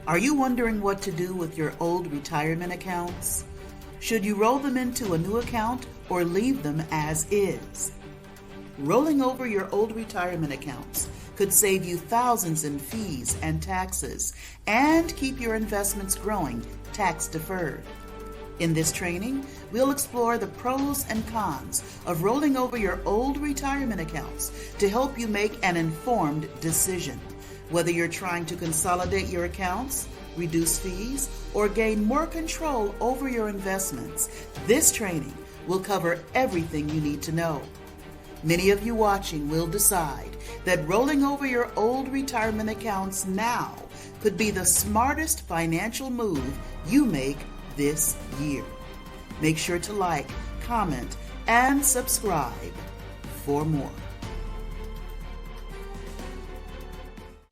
Are you wondering what to do with your old retirement accounts? Should you roll them into a new account or leave them as is? Rolling over your old retirement accounts could save you thousands in fees and taxes and keep your investments growing tax deferred. In this training, we'll explore the pros and cons of rolling over your old retirement accounts to help you make an informed decision. Whether you're trying to consolidate your accounts, reduce fees, or gain more control over your investments, this training will cover everything you need to know. Many of you watching will decide that rolling over your old retirement accounts now could be the smartest financial move you make this year. Make sure to like, comment, and subscribe for more.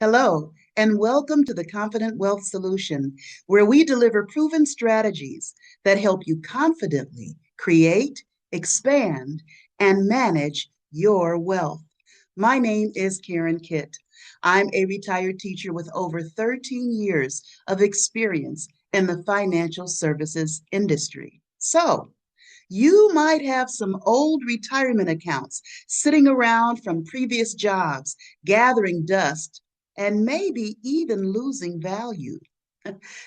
Hello, and welcome to the Confident Wealth Solution, where we deliver proven strategies that help you confidently create, expand, and manage your wealth. My name is Karen Kitt. I'm a retired teacher with over 13 years of experience in the financial services industry. So, you might have some old retirement accounts sitting around from previous jobs, gathering dust, and maybe even losing value.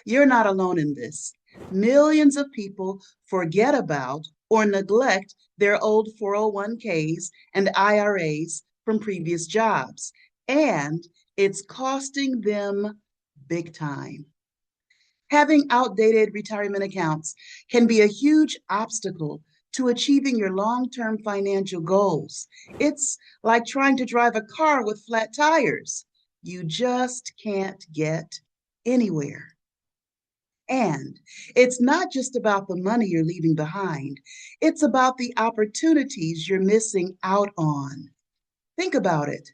You're not alone in this. Millions of people forget about or neglect their old 401ks and IRAs from previous jobs, and it's costing them big time. Having outdated retirement accounts can be a huge obstacle to achieving your long-term financial goals. It's like trying to drive a car with flat tires. You just can't get anywhere. And it's not just about the money you're leaving behind. It's about the opportunities you're missing out on. Think about it.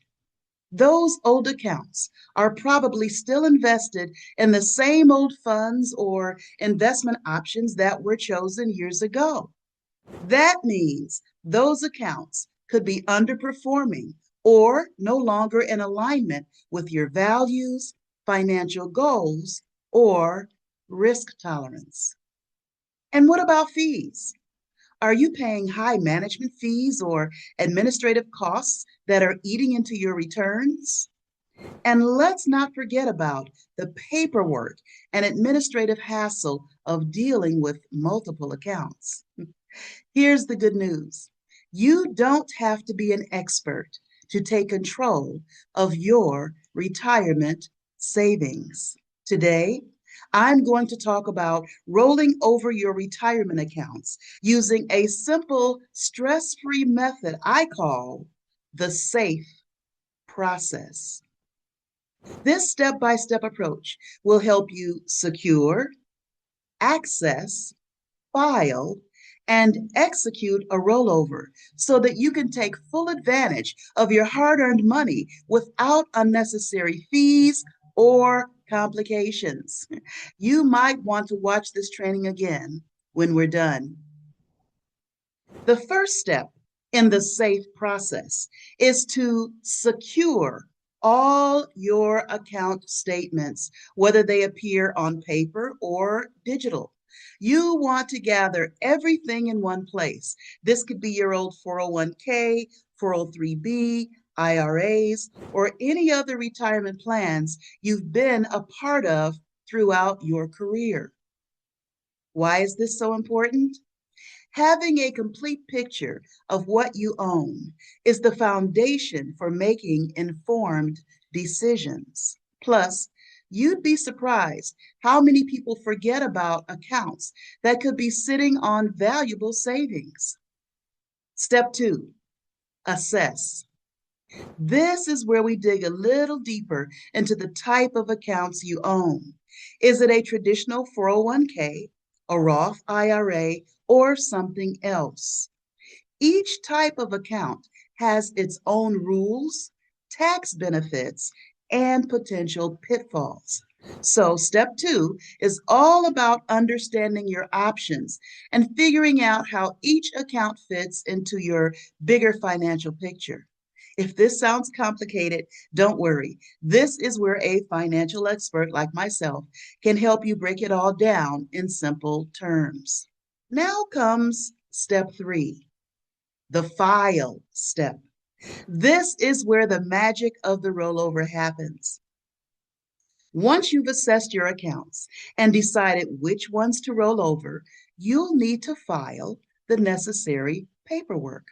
Those old accounts are probably still invested in the same old funds or investment options that were chosen years ago. That means those accounts could be underperforming or no longer in alignment with your values, financial goals, or risk tolerance. And what about fees? Are you paying high management fees or administrative costs that are eating into your returns? And let's not forget about the paperwork and administrative hassle of dealing with multiple accounts. Here's the good news. You don't have to be an expert to take control of your retirement savings. Today, I'm going to talk about rolling over your retirement accounts using a simple, stress-free method I call the SAFE process. This step-by-step approach will help you secure, access, file, and execute a rollover so that you can take full advantage of your hard-earned money without unnecessary fees or complications. You might want to watch this training again when we're done. The first step in the SAFE process is to secure all your account statements, whether they appear on paper or digital. You want to gather everything in one place. This could be your old 401k, 403b, IRAs, or any other retirement plans you've been a part of throughout your career. Why is this so important? Having a complete picture of what you own is the foundation for making informed decisions. Plus, you'd be surprised how many people forget about accounts that could be sitting on valuable savings. Step 2, assess. This is where we dig a little deeper into the type of accounts you own. Is it a traditional 401k, a Roth IRA, or something else? Each type of account has its own rules, tax benefits, and potential pitfalls. So step 2 is all about understanding your options and figuring out how each account fits into your bigger financial picture. If this sounds complicated, don't worry. This is where a financial expert like myself can help you break it all down in simple terms. Now comes step three, the file step. This is where the magic of the rollover happens. Once you've assessed your accounts and decided which ones to roll over, you'll need to file the necessary paperwork.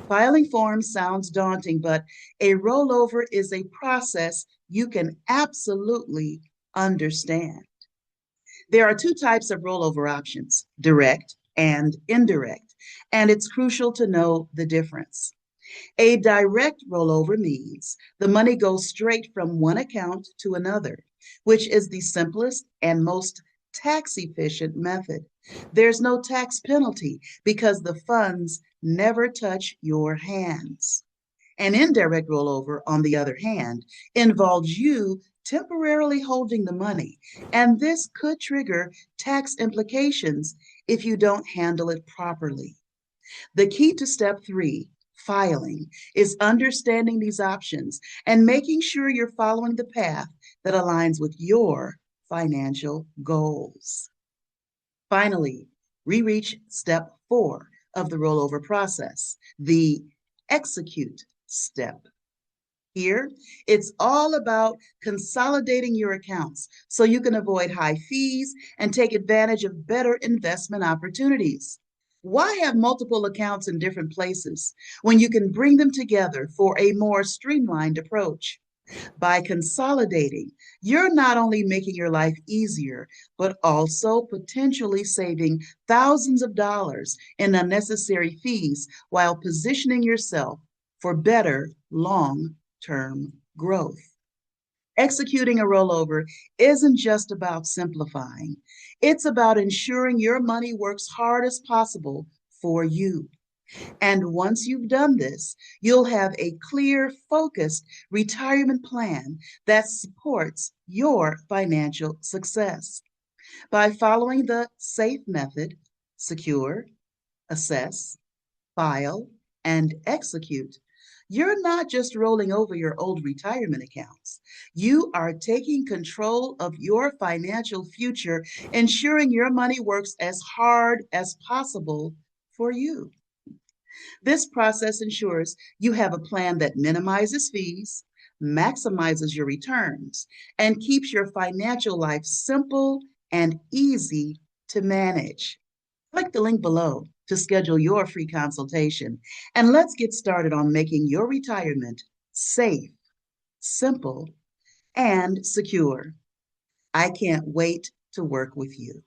Filing forms sounds daunting, but a rollover is a process you can absolutely understand. There are two types of rollover options, direct and indirect, and it's crucial to know the difference. A direct rollover means the money goes straight from one account to another, which is the simplest and most tax efficient method. There's no tax penalty because the funds never touch your hands. An indirect rollover, on the other hand, involves you temporarily holding the money, and this could trigger tax implications if you don't handle it properly. The key to step three, filing, is understanding these options and making sure you're following the path that aligns with your financial goals. Finally, we reach step four of the rollover process, the execute step. Here, it's all about consolidating your accounts so you can avoid high fees and take advantage of better investment opportunities. Why have multiple accounts in different places when you can bring them together for a more streamlined approach? By consolidating, you're not only making your life easier, but also potentially saving thousands of dollars in unnecessary fees while positioning yourself for better long-term growth. Executing a rollover isn't just about simplifying, it's about ensuring your money works hard as possible for you. And once you've done this, you'll have a clear, focused retirement plan that supports your financial success. By following the SAFE method, secure, assess, file, and execute, you're not just rolling over your old retirement accounts. You are taking control of your financial future, ensuring your money works as hard as possible for you. This process ensures you have a plan that minimizes fees, maximizes your returns, and keeps your financial life simple and easy to manage. Click the link below to schedule your free consultation, and let's get started on making your retirement safe, simple, and secure. I can't wait to work with you.